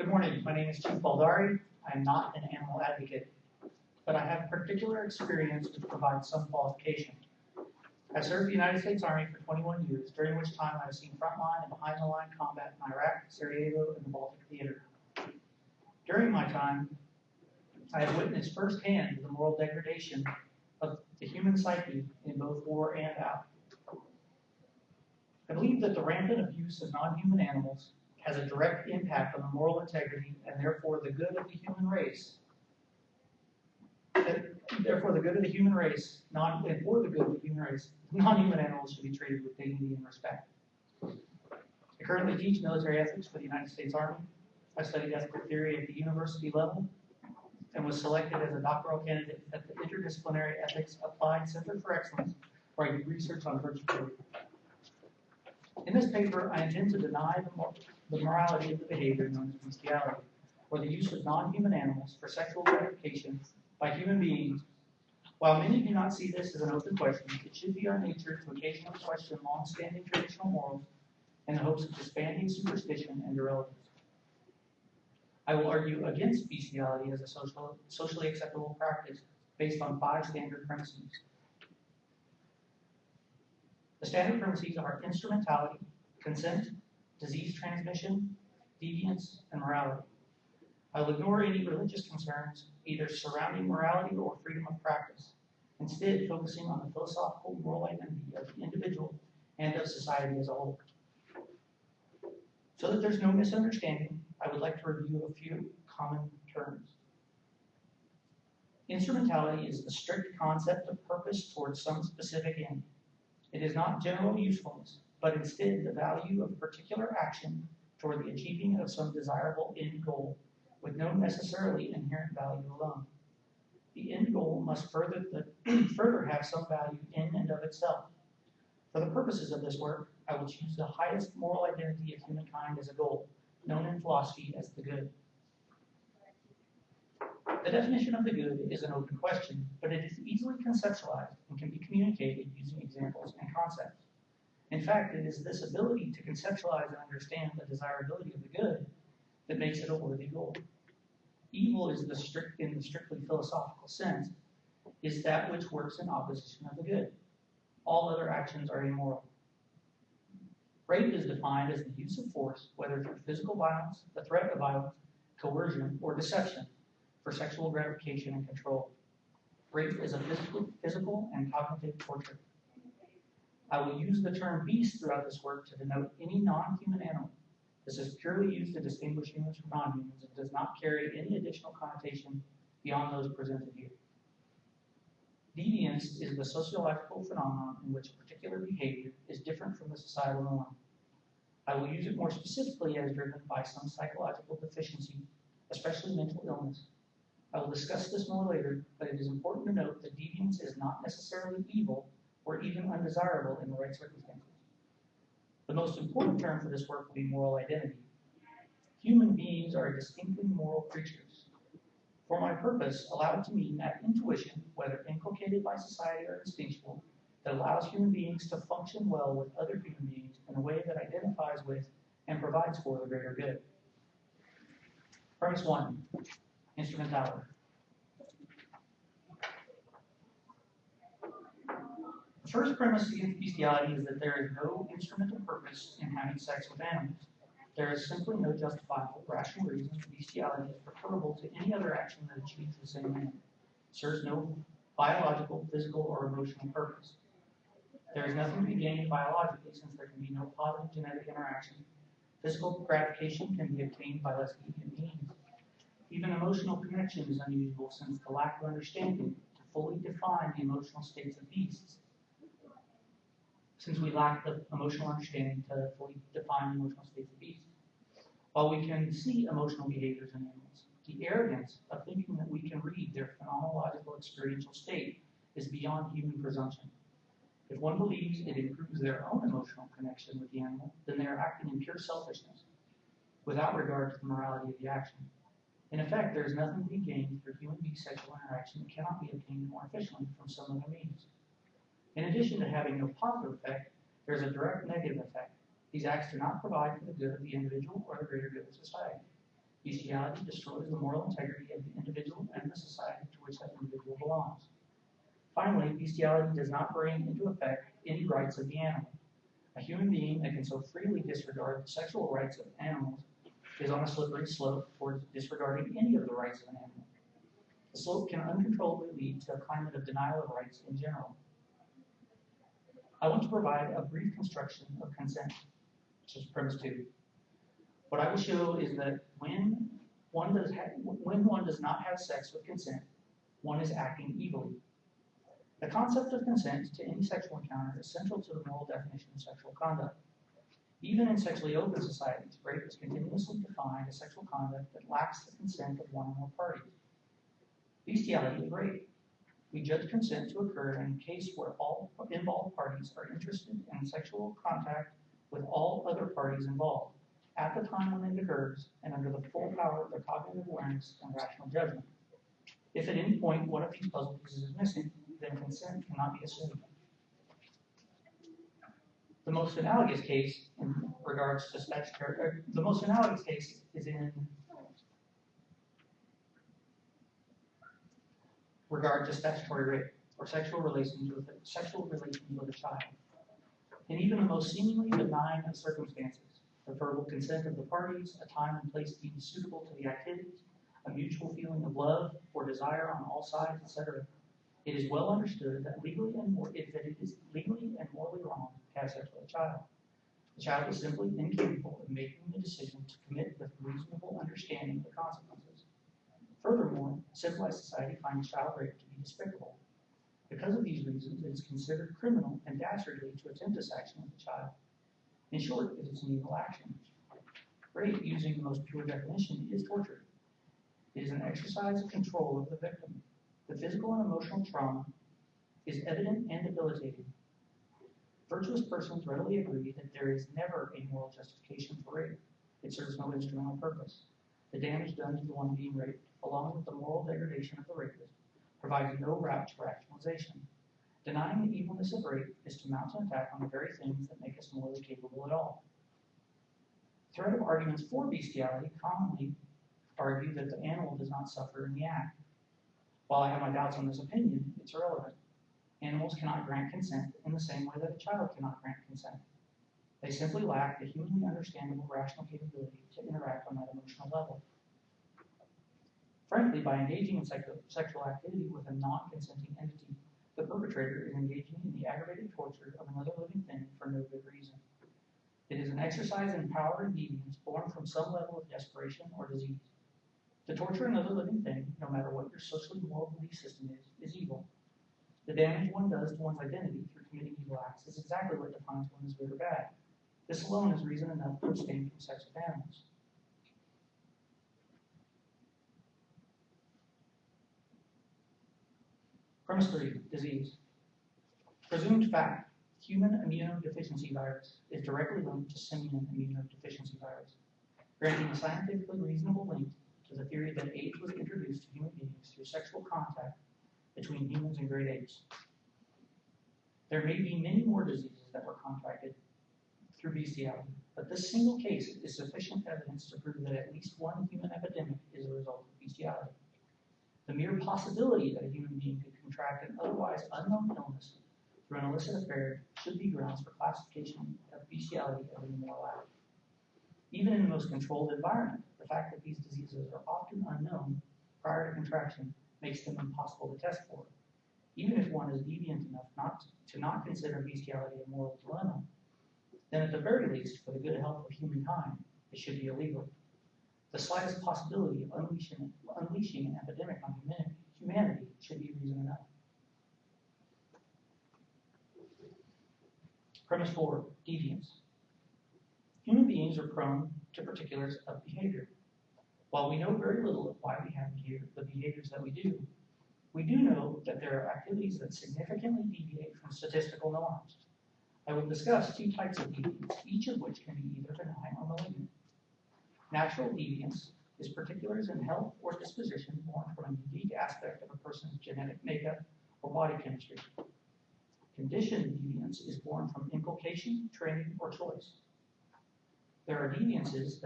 Good morning. My name is Chief Baldari. I am not an animal advocate, but I have particular experience which provides some qualification. I served the United States Army for 21 years, during which time I have seen frontline and behind-the-line combat in Iraq, Sarajevo, and the Baltic Theater. During my time, I have witnessed firsthand the moral degradation of the human psyche in both war and out. I believe that the rampant abuse of non-human animals has a direct impact on the moral integrity and therefore the good of the human race. Therefore, the good of the human race, and for the good of the human race, non-human animals should be treated with dignity and respect. I currently teach military ethics for the United States Army. I studied ethical theory at the university level and was selected as a doctoral candidate at the Interdisciplinary Ethics Applied Center for Excellence, where I do research on virtue theory. In this paper, I intend to deny the morality of the behavior known as bestiality, or the use of non-human animals for sexual gratification by human beings. While many do not see this as an open question, it should be our nature to occasionally question long-standing traditional morals in the hopes of disbanding superstition and irrelevance. I will argue against bestiality as a socially acceptable practice based on 5 standard premises. The standard premises are instrumentality, consent, disease transmission, deviance, and morality. I will ignore any religious concerns, either surrounding morality or freedom of practice, instead focusing on the philosophical moral identity of the individual and of society as a whole. So that there's no misunderstanding, I would like to review a few common terms. Instrumentality is the strict concept of purpose towards some specific end. It is not general usefulness, but instead the value of a particular action toward the achieving of some desirable end goal, with no necessarily inherent value alone. The end goal must further have some value in and of itself. For the purposes of this work, I will choose the highest moral identity of humankind as a goal, known in philosophy as the good. The definition of the good is an open question, but it is easily conceptualized and can be communicated using examples and concepts. In fact, it is this ability to conceptualize and understand the desirability of the good that makes it a worthy goal. Evil is in the strictly philosophical sense, is that which works in opposition of the good. All other actions are immoral. Rape is defined as the use of force, whether through physical violence, the threat of violence, coercion, or deception, for sexual gratification and control. Rape is a physical and cognitive torture. I will use the term beast throughout this work to denote any non-human animal. This is purely used to distinguish humans from non-humans and does not carry any additional connotation beyond those presented here. Deviance is the sociological phenomenon in which a particular behavior is different from the societal norm. I will use it more specifically as driven by some psychological deficiency, especially mental illness. I will discuss this more later, but it is important to note that deviance is not necessarily evil or even undesirable in the right circumstances. The most important term for this work will be moral identity. Human beings are distinctly moral creatures. For my purpose, allow it to mean that intuition, whether inculcated by society or instinctual, that allows human beings to function well with other human beings in a way that identifies with and provides for the greater good. Premise 1, instrumentality. The first premise against bestiality is that there is no instrumental purpose in having sex with animals. There is simply no justifiable, rational reason bestiality is preferable to any other action that achieves the same end. It serves no biological, physical, or emotional purpose. There is nothing to be gained biologically since there can be no positive genetic interaction. Physical gratification can be obtained by less deviant means. Even emotional connection is unusual since the lack of understanding to fully define the emotional states of beasts. Since we lack the emotional understanding to fully define the emotional states of beasts. While we can see emotional behaviors in animals, the arrogance of thinking that we can read their phenomenological experiential state is beyond human presumption. If one believes it improves their own emotional connection with the animal, then they are acting in pure selfishness, without regard to the morality of the action. In effect, there is nothing to be gained through human-beast sexual interaction that cannot be obtained more efficiently from some other means. In addition to having no positive effect, there is a direct negative effect. These acts do not provide for the good of the individual or the greater good of society. Bestiality destroys the moral integrity of the individual and the society to which that individual belongs. Finally, bestiality does not bring into effect any rights of the animal. A human being that can so freely disregard the sexual rights of animals is on a slippery slope towards disregarding any of the rights of an animal. The slope can uncontrollably lead to a climate of denial of rights in general. I want to provide a brief construction of consent, which is premise 2. What I will show is that when one does not have sex with consent, one is acting evilly. The concept of consent to any sexual encounter is central to the moral definition of sexual conduct. Even in sexually open societies, rape is continuously defined as sexual conduct that lacks the consent of one or more parties. Bestiality is rape. We judge consent to occur in a case where all involved parties are interested in sexual contact with all other parties involved, at the time when it occurs and under the full power of their cognitive awareness and rational judgment. If at any point one of these puzzle pieces is missing, then consent cannot be assumed. The most analogous case in regards to statutory, the most analogous case is in regard to statutory rape or sexual relations with a child. In even the most seemingly benign of circumstances, the verbal consent of the parties, a time and place deemed suitable to the activities, a mutual feeling of love or desire on all sides, etc., it is well understood that it is legally and morally wrong to have sex with a child. The child is simply incapable of making the decision to commit with reasonable understanding of the consequences. Furthermore, civilized society finds child rape to be despicable. Because of these reasons, it is considered criminal and dastardly to attempt this action with a child. In short, it is an evil action. Rape, using the most pure definition, is torture. It is an exercise of control of the victim. The physical and emotional trauma is evident and debilitating. Virtuous persons readily agree that there is never a moral justification for rape. It serves no instrumental purpose. The damage done to the one being raped, along with the moral degradation of the rapist, provides no route to rationalization. Denying the evilness of rape is to mount an attack on the very things that make us morally capable at all. The thread of arguments for bestiality commonly argue that the animal does not suffer in the act. While I have my doubts on this opinion, it's irrelevant. Animals cannot grant consent in the same way that a child cannot grant consent. They simply lack the humanly understandable rational capability to interact on that emotional level. Frankly, by engaging in sexual activity with a non-consenting entity, the perpetrator is engaging in the aggravated torture of another living thing for no good reason. It is an exercise in power and deviance born from some level of desperation or disease. To torture another living thing, no matter what your socially moral belief system is evil. The damage one does to one's identity through committing evil acts is exactly what defines one as good or bad. This alone is reason enough to abstain from sex with animals. Premise 3, disease. Presumed fact, human immunodeficiency virus is directly linked to simian immunodeficiency virus, granting a scientifically reasonable link to the theory that AIDS was introduced to human beings through sexual contact between humans and great apes. There may be many more diseases that were contracted through bestiality, but this single case is sufficient evidence to prove that at least one human epidemic is a result of bestiality. The mere possibility that a human being could contract an otherwise unknown illness through an illicit affair should be grounds for classification of bestiality as an immoral act. Even in the most controlled environment, the fact that these diseases are often unknown prior to contraction makes them impossible to test for. Even if one is deviant enough to not consider bestiality a moral dilemma, then at the very least, for the good health of humankind, it should be illegal. The slightest possibility of unleashing an epidemic on humanity should be reason enough. Premise 4, deviance. Human beings are prone to particulars of behavior. While we know very little of why we have the behaviors that we do know that there are activities that significantly deviate from statistical norms. I will discuss 2 types of deviance, each of which can be either benign or malignant. Natural deviance is particulars in health or disposition born from a unique aspect of a person's genetic makeup or body chemistry. Conditioned deviance is born from inculcation, training, or choice. There are deviances